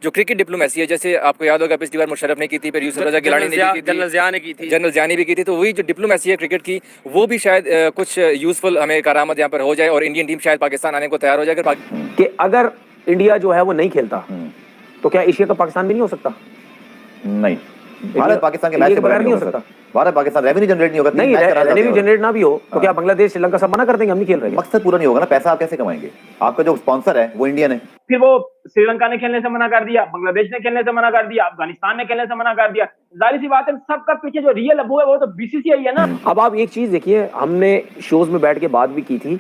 जो cricket diplomacy है, जैसे आपको याद होगा पिछली बार मुशर्रफ ने की थी, फिर यूसुफ रजा गिलानी ने की थी, जनरल ज़िया ने भी की थी। तो वही जो डिप्लोमेसी है क्रिकेट की, वो भी शायद कुछ यूजफुल हमें करामत यहाँ पर हो जाए और इंडियन टीम शायद पाकिस्तान आने को तैयार हो जाए। कि अगर इंडिया जो है वो नहीं खेलता तो क्या एशिया कप पाकिस्तान में नहीं हो सकता? नहीं, भारत पाकिस्तान के मैच के बगैर नहीं हो सकता। भारत पाकिस्तान रेवेन्यू जनरेट नहीं होगा। नहीं, रेवेन्यू जनरेट ना भी हो तो क्या बांग्लादेश श्रीलंका सब मना कर देंगे हम नहीं खेल रहे? मकसद पूरा नहीं होगा ना, पैसा आप कैसे कमाएंगे? आपका जो स्पॉन्सर है वो इंडियन है। फिर वो श्रीलंका ने खेलने से मना कर दिया, बांग्लादेश ने खेलने से मना कर दिया, अफगानिस्तान ने खेलने से मना कर दिया। जाहिर सी बात है सबका पीछे जो रियल अबू है वो तो बीसीसीआई है ना। अब आप एक चीज देखिए, हमने शोज में बैठ के बात भी की थी,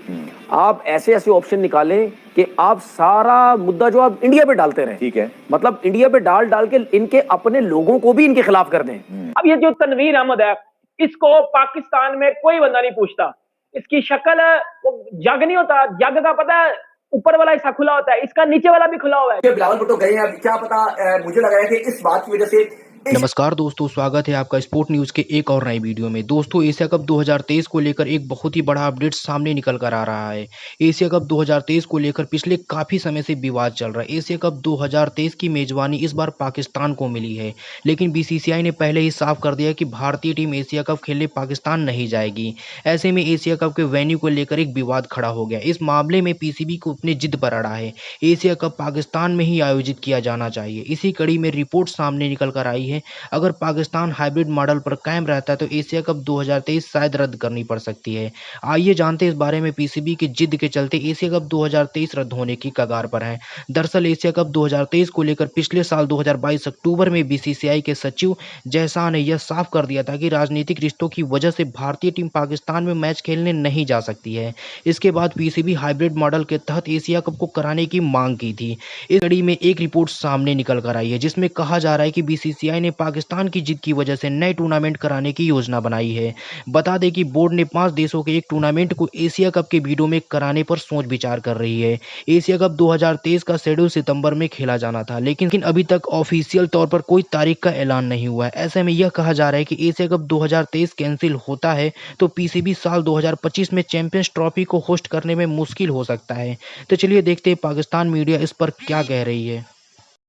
आप ऐसे ऐसे ऑप्शन निकालें कि आप सारा मुद्दा जो आप इंडिया पे डालते रहे, ठीक है, मतलब इंडिया पे डाल डाल के इनके अपने लोगों को भी इनके खिलाफ कर दें। अब ये जो तनवीर अहमद है, इसको पाकिस्तान में कोई बंदा नहीं पूछता, इसकी शक्ल वो जग नहीं होता, जग का पता है ऊपर वाला हिस्सा खुला होता है, इसका नीचे वाला भी खुला हुआ है। बिलावल भुट्टो गए हैं, क्या पता, मुझे लगा है कि इस बात की वजह से। नमस्कार दोस्तों, स्वागत है आपका स्पोर्ट न्यूज़ के एक और नई वीडियो में। दोस्तों, एशिया कप 2023 को लेकर एक बहुत ही बड़ा अपडेट सामने निकल कर आ रहा है। एशिया कप 2023 को लेकर पिछले काफ़ी समय से विवाद चल रहा है। एशिया कप 2023 की मेज़बानी इस बार पाकिस्तान को मिली है, लेकिन बीसीसीआई ने पहले ही साफ कर दिया कि भारतीय टीम एशिया कप खेलने पाकिस्तान नहीं जाएगी। ऐसे में एशिया कप के वेन्यू को लेकर एक विवाद खड़ा हो गया। इस मामले में पीसीबी को अपनी जिद पर अड़ा है, एशिया कप पाकिस्तान में ही आयोजित किया जाना चाहिए। इसी कड़ी में रिपोर्ट सामने निकल कर आई है, अगर पाकिस्तान हाइब्रिड मॉडल पर कायम रहता है तो एशिया कप 2023 शायद रद्द करनी पड़ सकती है। आइए जानते हैं इस बारे में। पीसीबी की जिद के चलते एशिया कप 2023 रद्द होने की कगार पर है। दरअसल एशिया कप 2023 को लेकर पिछले साल 2022 अक्टूबर में बीसीसीआई के सचिव जयशाह ने यह साफ कर दिया था कि राजनीतिक रिश्तों की वजह से भारतीय टीम पाकिस्तान में मैच खेलने नहीं जा सकती है। इसके बाद पीसीबी हाइब्रिड मॉडल के तहत एशिया कप को कराने की मांग की थी। इस कड़ी में एक रिपोर्ट सामने निकल कर आई है, जिसमें कहा जा रहा है कि बीसीसीआई ने पाकिस्तान की जिद की वजह से नए टूर्नामेंट कराने की योजना बनाई है। बता दें कि बोर्ड ने 5 देशों के एक टूर्नामेंट को एशिया कप के बीडो में कराने पर सोच विचार कर रही है। एशिया कप 2023 का शेड्यूल सितंबर में खेला जाना था, लेकिन अभी तक ऑफिशियल तौर पर कोई तारीख का ऐलान नहीं हुआ है। ऐसे में यह कहा जा रहा है कि एशिया कप 2023 कैंसिल होता है तो पीसीबी साल 2025 में चैंपियंस ट्रॉफी को होस्ट करने में मुश्किल हो सकता है। तो चलिए देखते हैं पाकिस्तान मीडिया इस पर क्या कह रही है।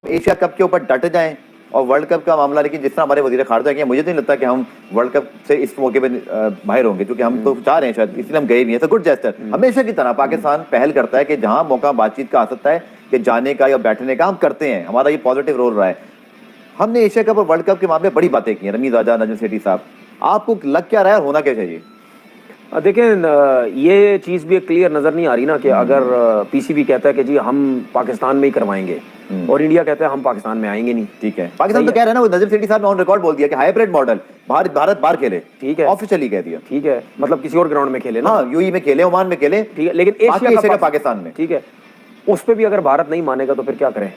एशिया कप के ऊपर डट जाएं और वर्ल्ड कप का मामला, लेकिन जिस तरह हमारे वजीर खारजा किया, मुझे तो नहीं लगता कि हम वर्ल्ड कप से इस मौके पे बाहर होंगे, क्योंकि हम तो चाह रहे हैं शायद, इसलिए हम गए नहीं है। Good gesture. हमेशा की तरह पाकिस्तान पहल करता है कि जहां मौका बातचीत का आ सकता है कि जाने का या बैठने का, हम करते हैं। हमारा ये पॉजिटिव रोल रहा है। हमने एशिया कप और वर्ल्ड कप के मामले बड़ी बातें की हैं। रमीज आजाद, नजम सेठी साहब, आपको लग क्या रहा है, होना क्या चाहिए? देखिए, ये चीज़ भी क्लियर नज़र नहीं आ रही ना कि अगर पीसीबी कहता है कि जी हम पाकिस्तान में ही करवाएंगे और इंडिया कहता है हम पाकिस्तान में आएंगे नहीं। ठीक है, पाकिस्तान तो कह रहे हैं ना, वो नजम सेठी साहब ने ऑन रिकॉर्ड बोल दिया कि हाइब्रिड मॉडल भारत बाहर खेले। ठीक है, ऑफिशियली कह दिया। ठीक है, मतलब किसी और ग्राउंड में खेले ना, यूएई में खेले, ओमान में खेले, ठीक है, लेकिन एशिया का पाकिस्तान में। ठीक है, उस पर भी अगर भारत नहीं मानेगा तो फिर क्या करें?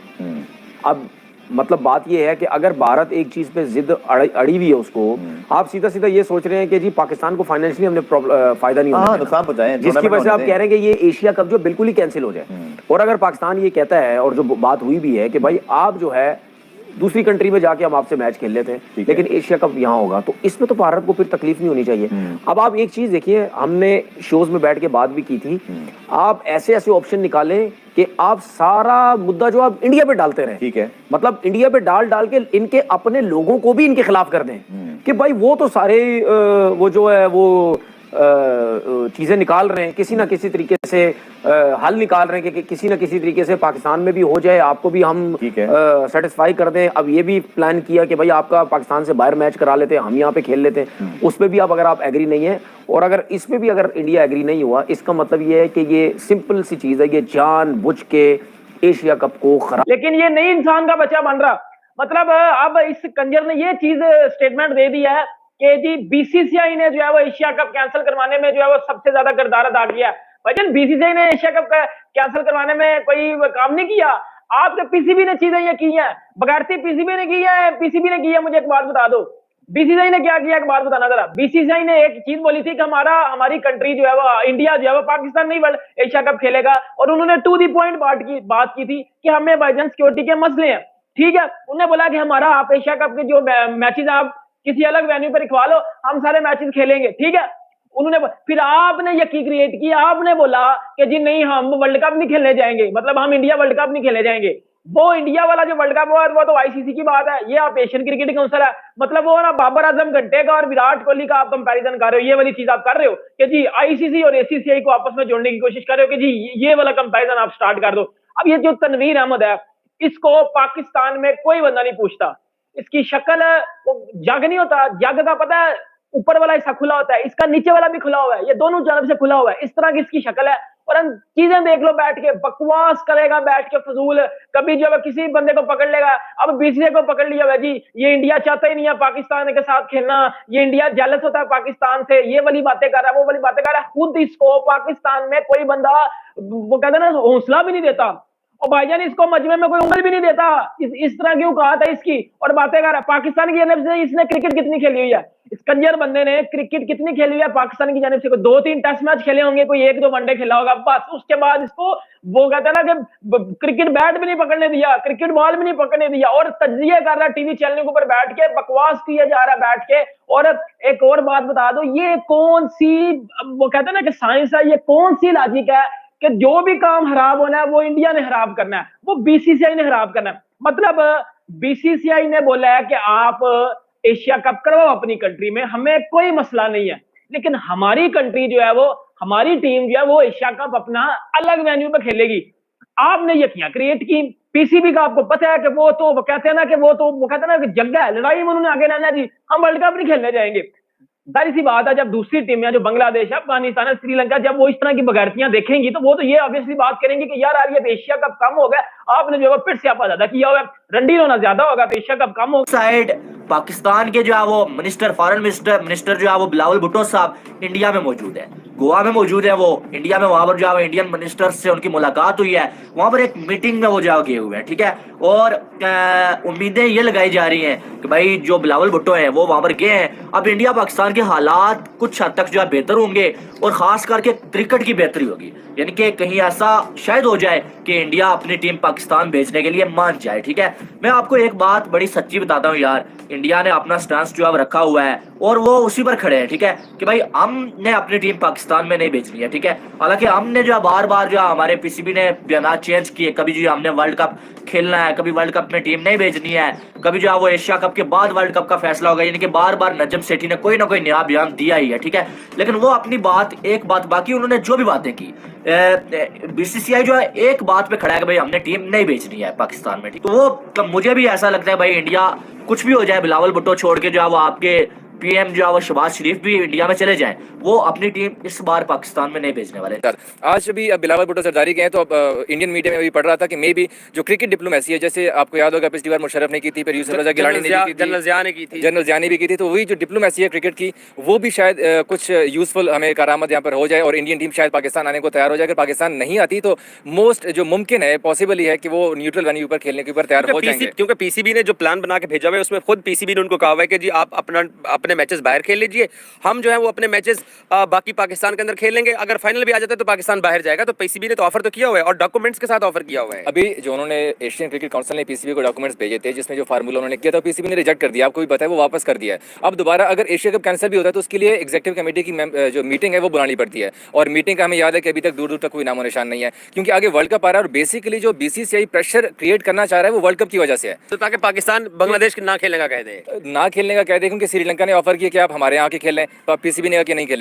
अब मतलब बात ये है कि अगर भारत एक चीज पे जिद अड़ी हुई है उसको, आप सीधा सीधा ये सोच रहे हैं कि जी पाकिस्तान को फाइनेंशियली हमने फायदा नहीं होना, नुकसान पहुंचाए, जिसकी वजह से आप कह रहे हैं कि ये एशिया कप जो बिल्कुल ही कैंसिल हो जाए। और अगर पाकिस्तान ये कहता है, और जो बात हुई भी है कि भाई आप जो है दूसरी कंट्री में जाके हम आपसे मैच खेल लेते हैं, लेकिन एशिया कप यहाँ होगा, तो इसमें तो भारत को फिर तकलीफ नहीं होनी चाहिए। अब आप एक चीज देखिए, हमने शोज में बैठ के बात भी की थी, आप ऐसे ऐसे ऑप्शन निकालें कि आप सारा मुद्दा जो आप इंडिया पे डालते रहे, ठीक है, मतलब इंडिया पे डाल डाल के इनके अपने लोगों को भी इनके खिलाफ कर दें कि भाई वो तो सारे वो जो है वो चीजें निकाल रहे हैं, किसी ना किसी तरीके से हल निकाल रहे हैं कि किसी ना किसी तरीके से पाकिस्तान में भी हो जाए, आपको भी हम सेटिस्फाई कर दें। अब ये भी प्लान किया कि भाई आपका पाकिस्तान से बाहर मैच करा लेते हैं, हम यहाँ पे खेल लेते हैं। उस पर भी अगर आप एग्री नहीं है, और अगर इस पे भी अगर इंडिया एग्री नहीं हुआ, इसका मतलब ये है कि ये सिंपल सी चीज है, ये जानबूझ के एशिया कप को खराब। लेकिन ये नई इंसान का बच्चा बन रहा, मतलब अब इस कंजर ने ये चीज स्टेटमेंट दे दी है कि जी बीसीसीआई ने जो है वो एशिया कप कैंसिल करवाने में जो है वो सबसे ज्यादा किरदार अदा किया। भाईजान, बीसीसीआई ने एशिया कप कैंसिल करवाने में कोई काम नहीं किया, आपके पीसीबी ने चीजें ये की हैं, बगैरती पीसीबी ने की है, पीसीबी ने की है। मुझे एक बात बता दो, बीसीसीआई ने क्या किया, एक बात बताना जरा। बीसीसीआई ने एक चीज बोली थी कि हमारी कंट्री जो है वो इंडिया जो है वो पाकिस्तान नहीं वर्ल्ड एशिया कप खेलेगा, और उन्होंने टू दी पॉइंट बात की थी कि हमें भाईजान सिक्योरिटी के मसले हैं। ठीक है, उन्होंने बोला कि हमारा आप एशिया कप के जो मैचेस आप किसी अलग वेन्यू पर रखवा लो, हम सारे मैचेस खेलेंगे। ठीक है, उन्होंने फिर आपने यकीन क्रिएट किया, आपने बोला कि जी नहीं हम वर्ल्ड कप नहीं खेलने जाएंगे, मतलब हम इंडिया वर्ल्ड कप नहीं खेलने जाएंगे। वो इंडिया वाला जो वर्ल्ड कप हुआ वो तो आईसीसी की बात है, ये आप एशियन क्रिकेट काउंसिल है। मतलब वो ना बाबर आजम घंटे का और विराट कोहली का आप कंपैरिजन कर रहे हो, ये वाली चीज आप कर रहे हो कि जी आईसीसी और एसीसीआई को आपस में जोड़ने की कोशिश कर रहे हो कि जी ये वाला कंपैरिजन आप स्टार्ट कर दो। अब ये जो तनवीर अहमद है, इसको पाकिस्तान में कोई बंदा नहीं पूछता, इसकी शक्ल जग नहीं होता, जग का पता है ऊपर वाला हिस्सा खुला होता है, इसका नीचे वाला भी खुला हुआ है, ये दोनों जानब से खुला हुआ है, इस तरह की इसकी शक्ल है। और हम चीजें देख लो बैठ के, बकवास करेगा बैठ के फजूल, कभी जो है किसी बंदे को पकड़ लेगा। अब बीसीसीआई को पकड़ लिया जी, ये इंडिया चाहता ही नहीं है पाकिस्तान के साथ खेलना, ये इंडिया जेलस होता है पाकिस्तान से, ये वाली बातें कर रहा है, वो वाली बातें कर रहा है। खुद इसको पाकिस्तान में कोई बंदा वो कहते हैं ना हौसला भी नहीं देता, और भाईजान इसको मजमे में कोई उंगल भी नहीं देता, इस तरह की औकात है इसकी, और बातें कर रहा है। पाकिस्तान की जानब से इसने क्रिकेट कितनी खेली हुई है, इस कंजर बंदे ने क्रिकेट कितनी खेली हुई है पाकिस्तान की जानब से? कोई 2-3 टेस्ट मैच खेले होंगे, कोई 1-2 वनडे खेला होगा बस। उसके बाद इसको वो कहते हैं ना कि क्रिकेट बैट भी नहीं पकड़ने दिया, क्रिकेट बॉल भी नहीं पकड़ने दिया, और तज्जिए कर रहा है टीवी चैनल के ऊपर बैठ के, बकवास किया जा रहा है बैठ के। और एक और बात बता दो, ये कौन सी वो कहते हैं ना कि साइंस है, ये कौन सी लॉजिक है कि जो भी काम खराब होना है वो इंडिया ने खराब करना है, वो बीसीसीआई ने खराब करना है। मतलब बीसीसीआई ने बोला है कि आप एशिया कप करवाओ अपनी कंट्री में, हमें कोई मसला नहीं है, लेकिन हमारी कंट्री जो है वो, हमारी टीम जो है वो एशिया कप अपना अलग वेन्यू पे खेलेगी। आपने ये किया क्रिएट की, पीसीबी का आपको पता है कि वो तो वो कहते हैं ना कि वो कहते हैं ना कि जंग है, लड़ाई में उन्होंने आगे रहना है जी, हम वर्ल्ड कप नहीं खेलने जाएंगे। सारी सी बात है, जब दूसरी टीमें जो बांग्लादेश है, अफगानिस्तान है, श्रीलंका, जब वो इस तरह की बगैरतियां देखेंगी तो वो तो ये ऑब्वियसली बात करेंगी कि यार ये एशिया कप कम हो गया, आपने जो है फिर से आपा ज्यादा किया हुआ है, रंडीन होना ज्यादा होगा तो एशिया कप कम होगा। साइड पाकिस्तान के जो है वो फॉरेन मिनिस्टर जो है वो बिलावल भुट्टो साहब इंडिया में मौजूद है, गोवा में मौजूद है, वो इंडिया में वहां पर जो है इंडियन मिनिस्टर से उनकी मुलाकात हुई है, वहां पर एक मीटिंग में वो जो गए हुए हैं, ठीक है। और उम्मीदें ये लगाई जा रही हैं कि भाई जो बिलावल भुट्टो है वो वहां पर गए हैं, अब इंडिया पाकिस्तान के हालात कुछ हद तक जो है बेहतर होंगे, और खास करके क्रिकेट की बेहतरी होगी, यानी कि कहीं ऐसा शायद हो जाए कि इंडिया अपनी टीम पाकिस्तान भेजने के लिए मान जाए, ठीक है। मैं आपको एक बात बड़ी सच्ची बताता हूँ यार, इंडिया ने अपना स्टांस जो है रखा हुआ है और वो उसी पर खड़े हैं, ठीक है, कि भाई हमने अपनी टीम पाकिस्तान में नहीं भेजनी है, ठीक है। हालांकि हमने जो बार बार जो हमारे पीसीबी ने बयान चेंज किए, कभी जो हमने वर्ल्ड कप खेलना है, कभी वर्ल्ड कप में टीम नहीं भेजनी है, कभी जो है वो एशिया कप के बाद वर्ल्ड कप का फैसला होगा, यानी कि बार बार नजम सेठी ने कोई ना कोई नया बयान दिया ही है, ठीक है। लेकिन वो अपनी बात एक बात, बाकी उन्होंने जो भी बातें की, बीसीसीआई जो है एक बात पे खड़ा है कि भाई हमने टीम नहीं भेजनी है पाकिस्तान में, ठीक। तो वो मुझे भी ऐसा लगता है भाई इंडिया कुछ भी हो जाए, बिलावल भुट्टो छोड़ के जो है वो आपके पीएम जो है वो शहबाज शरीफ भी इंडिया में चले जाएं, वो अपनी टीम इस बार पाकिस्तान में नहीं भेजने वाले। आज भी अब बिलावल भुट्टो सरदारी गए तो अब इंडियन मीडिया में भी पढ़ रहा था कि मे भी जो क्रिकेट डिप्लोमेसी है, जैसे आपको याद होगा पिछली बार मुशर्रफ ने की थी, फिर यूसुफ रजा गिलानी ने की थी, जनरल ज़िया ने भी की थी, तो वही जो डिप्लोमेसी है क्रिकेट की, वो भी शायद कुछ यूजफुल हमें करामत यहाँ पर हो जाए और इंडियन टीम शायद पाकिस्तान आने को तैयार हो जाए। अगर पाकिस्तान नहीं आती तो मोस्ट जो मुमकिन है, पॉसिबल ही है कि वो न्यूट्रल वेन्यू पर खेलने के ऊपर तैयार हो जाएंगे, क्योंकि पीसीबी ने जो प्लान बना के भेजा हुआ है उसमें खुद पीसीबी ने उनको कहा हुआ है कि जी आप अपने मैचेस बाहर खेल लीजिए, हम जो है वो अपने मैचेस बाकी पाकिस्तान के अंदर खेलेंगे, अगर फाइनल भी आ जाता है तो पाकिस्तान बाहर जाएगा। तो पीसीबी ने तो ऑफर तो किया हुआ है और डॉक्यूमेंट्स के साथ ऑफर किया हुआ है। अभी जो उन्होंने एशियन क्रिकेट काउंसिल ने पीसीबी को डॉक्यूमेंट्स भेजे थे जिसमें जो फार्मूला उन्होंने किया था पीसीबी ने रिजेक्ट कर दिया, आपको भी पता है, वो वापस कर दिया है। अब दोबारा अगर एशिया कप कैंसिल भी होता है तो उसके लिए एग्जीक्यूटिव कमेटी की जो मीटिंग है वो बुलानी पड़ती है, और मीटिंग का हमें याद है कि अभी तक दूर दूर तक कोई नामो निशान नहीं है, क्योंकि आगे वर्ल्ड कप आ रहा है और बेसिकली जो बीसीसीआई प्रेशर क्रिएट करना चाह रहा है वो वर्ल्ड कप की वजह से है, तो ताकि पाकिस्तान बांग्लादेश ना खेलने का कह दे, क्योंकि श्रीलंका ने ऑफर किया कि आप हमारे यहाँ के खेलें, तो पीसीबी ने कहा कि नहीं खेलेंगे।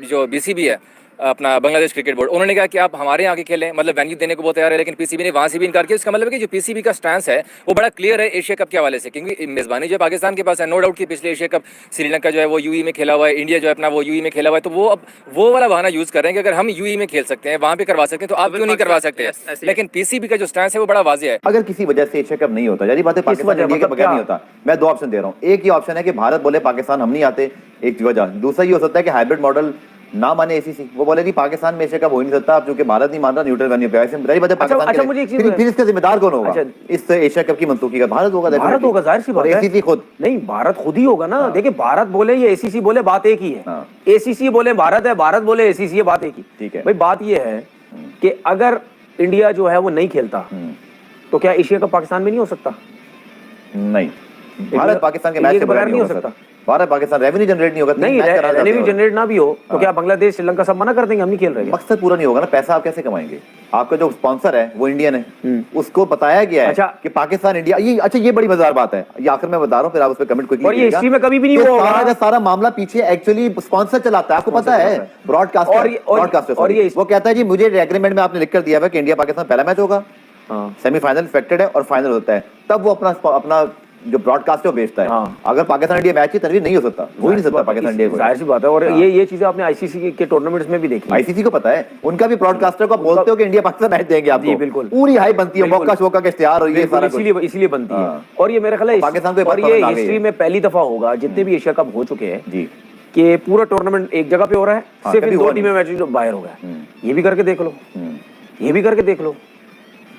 जो बीसीबी है अपना बांग्लादेश क्रिकेट बोर्ड, उन्होंने कहा कि आप हमारे यहाँ के खेलें, मतलब वेन्यू देने को बहुत तैयार है, लेकिन पीसीबी ने वहाँ से भी इनकार किया। इसका मतलब है कि जो पीसीबी का स्टैंस है वो बड़ा क्लियर है एशिया कप के हवाले से, क्योंकि मेजबानी जो पाकिस्तान के पास है, नो डाउट कि पिछले एशिया कप श्रीलंका जो है वो यूई में खेला हुआ है, इंडिया जो है अपना वो यूई में खेला हुआ है, तो वो अब वो वाला बहाना यूज़ कर रहे हैं कि अगर हम यूई में खेल सकते हैं, वहाँ पे करवा सकते हैं, तो आप क्यों नहीं करवा सकते। लेकिन पीसीबी का जो स्टैंस है वो बड़ा वाज़ेह है। अगर किसी वजह से एशिया कप नहीं होता, यानी बात है पाकिस्तान इंडिया के बगैर नहीं होता, मैं 2 ऑप्शन दे रहा हूँ। एक ये ऑप्शन है कि भारत बोले पाकिस्तान हम नहीं आते, एक वजह। दूसरा ये हो सकता है कि हाइब्रिड मॉडल ना माने एसीसी, वो बोले कि पाकिस्तान में एशिया कप हो ही नहीं सकता, आप चूंकि भारत नहीं मान रहा, न्यूट्रल वेन्यू पे ऐसे बड़ी बात है पाकिस्तान के लिए। फिर इसका जिम्मेदार कौन होगा इस एशिया कप की मंसूखी का? भारत होगा, जाहिर सी बात है, एसीसी खुद नहीं, भारत खुद ही होगा ना। देखिए, भारत बोले या एसीसी बोले, बात एक ही है। एसीसी बोले भारत है, भारत बोले एसीसी है, बात एक ही। ठीक है भाई, बात ये है कि अगर इंडिया जो है वो नहीं खेलता तो क्या एशिया कप पाकिस्तान में नहीं हो सकता? नहीं, भारत पाकिस्तान के मैच के बगैर नहीं हो सकता। भारत पाकिस्तान रेवेन्यू जनरेट नहीं होगा, नहीं, रेवेन्यू जनरेट ना भी हो तो क्या बांग्लादेश श्रीलंका सब मना कर देंगे, हम नहीं खेल रहे हैं? मकसद पूरा नहीं होगा ना, पैसा आप कैसे कमाएंगे? आपका जो स्पॉन्सर है वो इंडियन है, उसको बताया गया है अच्छा, कि पाकिस्तान इंडिया, ये अच्छा ये बड़ी मजेदार बात है, ये आखिर में बता रहा हूँ, फिर आप उस पर कमेंट और ये हिस्ट्री में कभी भी नहीं हुआ होगा। सारा मामला पीछे एक्चुअली स्पॉन्सर चलाता है, आपको पता है, ब्रॉडकास्टर। और ये वो कहता है जी मुझे एग्रीमेंट में आपने लिख कर दिया है कि इंडिया पाकिस्तान पहला मैच होगा, सेमीफाइनल एक्सपेक्टेड है और फाइनल होता है, तब वो अपना जो ब्रॉडकास्ट है वो बेचता है। अगर पाकिस्तान इंडिया मैच ही तनवीर नहीं हो सकता, हो ही नहीं सकता पाकिस्तान इंडिया, जाहिर सी बात है। और ये चीजें आपने आईसीसी के टूर्नामेंट्स में भी देखी। आईसीसी को पता है, उनका भी ब्रॉडकास्टर को बोलते हो कि इंडिया पाकिस्तान मैच देंगे आपको, बिल्कुल पूरी हाई बनती है, मौका शोका के इश्तिहार और ये सारा इसीलिए बनती है। और ये मेरा ख्याल है पाकिस्तान को, और ये हिस्ट्री में पहली दफा होगा जितने भी एशिया कप हो चुके हैं जी कि पूरा टूर्नामेंट एक जगह पे हो रहा है, सिर्फ इन 2 टीमें मैच बाहर हो गया। ये भी करके देख लो, ये भी करके देख लो,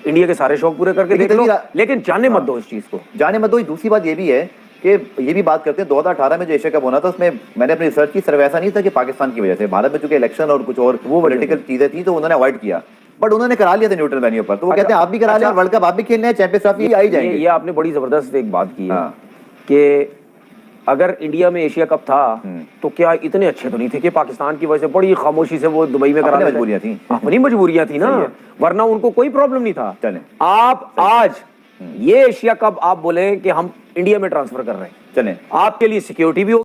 इंडिया के सारे शौक पूरे करके देख लो, लेकिन जाने मत दो इस चीज को, जाने मत दो। दूसरी बात ये भी है कि ये भी बात करते हैं 2018 में जो एशिया कप होना था उसमें मैंने अपनी रिसर्च की, सिर्फ ऐसा नहीं था कि पाकिस्तान की वजह से, भारत में चूंकि इलेक्शन और कुछ और वो पॉलिटिकल चीजें थी तो उन्होंने अवॉइड किया, बट उन्होंने करा लिया था न्यूट्रल वेन्यू पर, तो वो कहते हैं आप भी करा लिया, वर्ल्ड कप आप भी खेलने हैं, चैंपियंस ट्रॉफी आई जाएंगे। ये आपने बड़ी जबरदस्त एक बात की है कि अगर इंडिया में एशिया कप था तो क्या इतने अच्छे तो नहीं थे कि पाकिस्तान की वजह से बड़ी खामोशी से वो दुबई में करा, मजबूरियां थी, अपनी मजबूरियां थी ना, वरना उनको कोई प्रॉब्लम नहीं था। चलें आप आज ये एशिया कप आप बोले कि हम इंडिया में ट्रांसफर कर रहे हैं, चलें आपके लिए सिक्योरिटी भी